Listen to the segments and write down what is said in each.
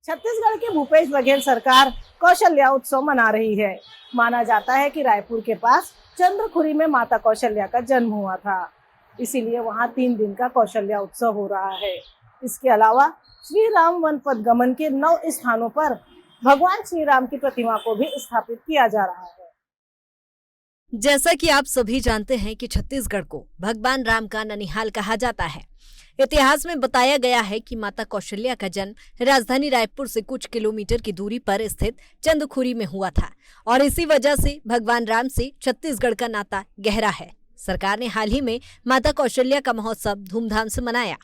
छत्तीसगढ़ की भूपेश बघेल सरकार कौशल्या उत्सव मना रही है। माना जाता है कि रायपुर के पास चंद्रखुरी में माता कौशल्या का जन्म हुआ था, इसीलिए वहां 3 दिन का कौशल्या उत्सव हो रहा है। इसके अलावा श्री राम वन पथ गमन के 9 स्थानों पर भगवान श्री राम की प्रतिमा को भी स्थापित किया जा रहा है। जैसा कि आप सभी जानते हैं कि छत्तीसगढ़ को भगवान राम का ननिहाल कहा जाता है। इतिहास में बताया गया है कि माता कौशल्या का जन्म राजधानी रायपुर से कुछ किलोमीटर की दूरी पर स्थित चंदखुरी में हुआ था और इसी वजह से भगवान राम से छत्तीसगढ़ का नाता गहरा है। सरकार ने हाल ही में माता कौशल्या का महोत्सव धूमधाम से मनाया।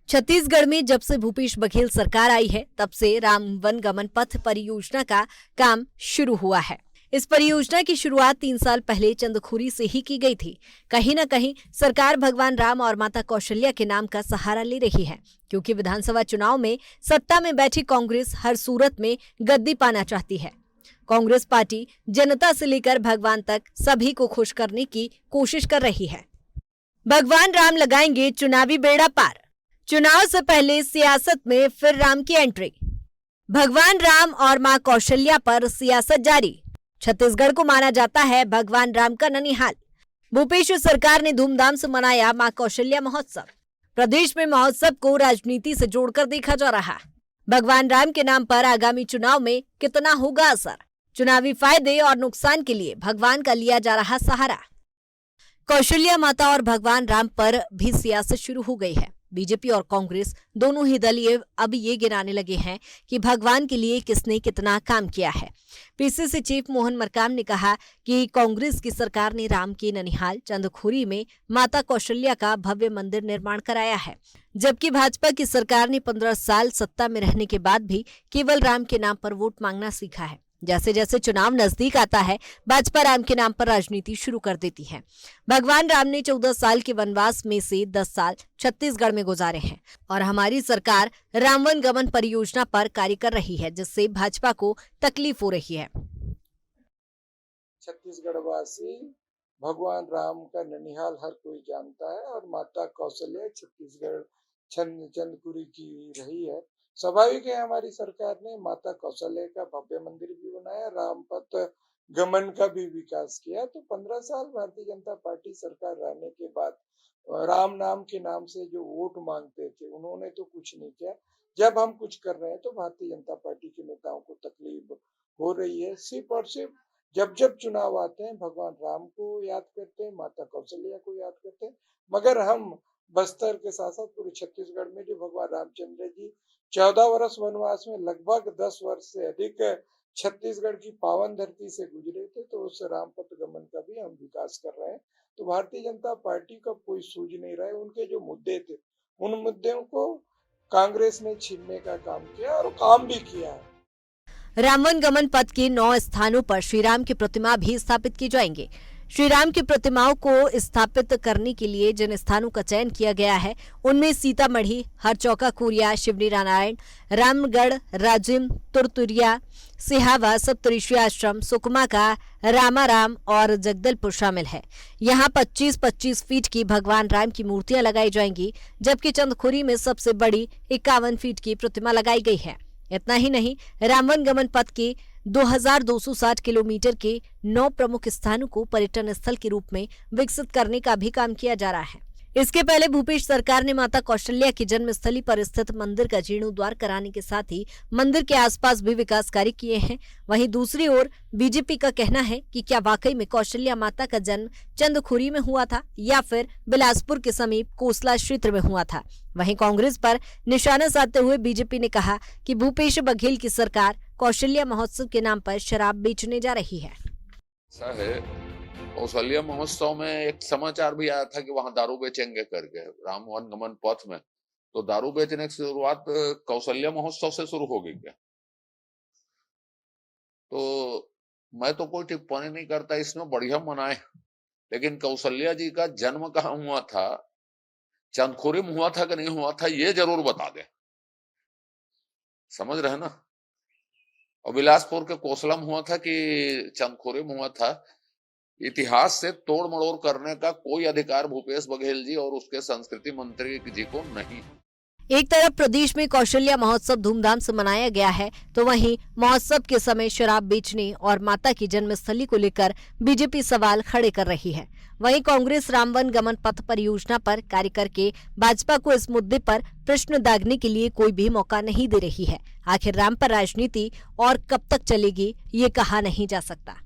छत्तीसगढ़ में जब से भूपेश बघेल सरकार आई है, तब से राम वन गमन पथ परियोजना का काम शुरू हुआ है। इस परियोजना की शुरुआत 3 साल पहले चंदखुरी से ही की गई थी। कहीं न कहीं सरकार भगवान राम और माता कौशल्या के नाम का सहारा ले रही है, क्योंकि विधानसभा चुनाव में सत्ता में बैठी कांग्रेस हर सूरत में गद्दी पाना चाहती है। कांग्रेस पार्टी जनता से लेकर भगवान तक सभी को खुश करने की कोशिश कर रही है। भगवान राम लगाएंगे चुनावी बेड़ा पार। चुनाव से पहले सियासत में फिर राम की एंट्री। भगवान राम और मां कौशल्या पर सियासत जारी। छत्तीसगढ़ को माना जाता है भगवान राम का ननिहाल। भूपेश सरकार ने धूमधाम से मनाया मां कौशल्या महोत्सव। प्रदेश में महोत्सव को राजनीति से जोड़कर देखा जा रहा। भगवान राम के नाम पर आगामी चुनाव में कितना होगा असर? चुनावी फायदे और नुकसान के लिए भगवान का लिया जा रहा सहारा। कौशल्या माता और भगवान राम पर भी सियासत शुरू हो गई है। बीजेपी और कांग्रेस दोनों ही दल अब ये गिनाने लगे हैं कि भगवान के लिए किसने कितना काम किया है। पीसीसी चीफ मोहन मरकाम ने कहा कि कांग्रेस की सरकार ने राम के ननिहाल चंदखुरी में माता कौशल्या का भव्य मंदिर निर्माण कराया है, जबकि भाजपा की सरकार ने 15 साल सत्ता में रहने के बाद भी केवल राम के नाम पर वोट मांगना सीखा है। जैसे जैसे चुनाव नजदीक आता है, भाजपा राम के नाम पर राजनीति शुरू कर देती है। भगवान राम ने 14 साल के वनवास में से 10 साल छत्तीसगढ़ में गुजारे हैं और हमारी सरकार रामवन गमन परियोजना पर कार्य कर रही है, जिससे भाजपा को तकलीफ हो रही है। छत्तीसगढ़ वासी भगवान राम का ननिहाल हर कोई जानता है और माता कौशल्या छत्तीसगढ़ चंदखुरी की रही है। स्वाभाविक है, हमारी सरकार ने माता कौशल्या का भव्य मंदिर भी बनाया, राम पथ गमन का भी विकास किया। तो 15 साल भारतीय जनता पार्टी सरकार रहने के बाद राम नाम के नाम से जो वोट मांगते थे, उन्होंने तो कुछ नहीं किया। जब हम कुछ कर रहे हैं तो भारतीय जनता पार्टी के नेताओं को तकलीफ हो रही है। सिर्फ और सिर्फ जब चुनाव आते हैं भगवान राम को याद करते हैं, माता कौशल्या को याद करते हैं, मगर हम बस्तर के साथ साथ पूरे छत्तीसगढ़ में जो भगवान रामचंद्र जी 14 वर्ष वनवास में लगभग 10 वर्ष से अधिक छत्तीसगढ़ की पावन धरती से गुजरे थे, तो उस राम पथ गमन का भी हम विकास कर रहे हैं। तो भारतीय जनता पार्टी का कोई सूझ नहीं रहा है। उनके जो मुद्दे थे, उन मुद्दों को कांग्रेस ने छीनने का काम किया और काम भी किया है। रामवन गमन पथ के 9 स्थानों पर श्री राम की प्रतिमा भी स्थापित की जाएंगे। श्री राम की प्रतिमाओं को स्थापित करने के लिए जिन स्थानों का चयन किया गया है, उनमें सीतामढ़ी, हरचौका कोरिया, शिवनी नारायण, रामगढ़, राजिम, तुरतुरिया, सिहावा, सप्तऋषि आश्रम, सुकमा का रामाराम और जगदलपुर शामिल है। यहाँ 25-25 फीट की भगवान राम की मूर्तियां लगाई जाएंगी, जबकि चंदखुरी में सबसे बड़ी 51 फीट की प्रतिमा लगाई गई है। इतना ही नहीं, रामवन गमन पथ के 2260 किलोमीटर के 9 प्रमुख स्थानों को पर्यटन स्थल के रूप में विकसित करने का भी काम किया जा रहा है। इसके पहले भूपेश सरकार ने माता कौशल्या की जन्मस्थली पर स्थित मंदिर का जीर्णोद्धार कराने के साथ ही मंदिर के आसपास भी विकास कार्य किए हैं। वहीं दूसरी ओर बीजेपी का कहना है कि क्या वाकई में कौशल्या माता का जन्म चंदखुरी में हुआ था या फिर बिलासपुर के समीप कोसला क्षेत्र में हुआ था। वहीं कांग्रेस पर निशाना साधते हुए बीजेपी ने कहा कि भूपेश बघेल की सरकार कौशल्या महोत्सव के नाम पर शराब बेचने जा रही है। ऐसा है, कौशल्या महोत्सव में एक समाचार भी आया था कि वहां दारू बेचेंगे करके रामवन गमन पथ में। तो दारू बेचने की शुरुआत कौशल्या महोत्सव से शुरू हो गई क्या? तो मैं तो कोई टिप्पणी नहीं करता, इसमें बढ़िया मनाए, लेकिन कौशल्या जी का जन्म कहाँ हुआ था, चंदखुरी में हुआ था कि नहीं हुआ था, ये जरूर बता दें। समझ रहे ना? और बिलासपुर के कोसला में हुआ था कि चंदखुरी में हुआ था, इतिहास से तोड़ मड़ोड़ करने का कोई अधिकार भूपेश बघेल जी और उसके संस्कृति मंत्री जी को नहीं। एक तरफ प्रदेश में कौशल्या महोत्सव धूमधाम से मनाया गया है, तो वहीं महोत्सव के समय शराब बेचने और माता की जन्मस्थली को लेकर बीजेपी सवाल खड़े कर रही है। वहीं कांग्रेस राम वन गमन पथ परियोजना पर कार्य करके भाजपा को इस मुद्दे पर प्रश्न दागने के लिए कोई भी मौका नहीं दे रही है। आखिर राम पर राजनीति और कब तक चलेगी, ये कहा नहीं जा सकता।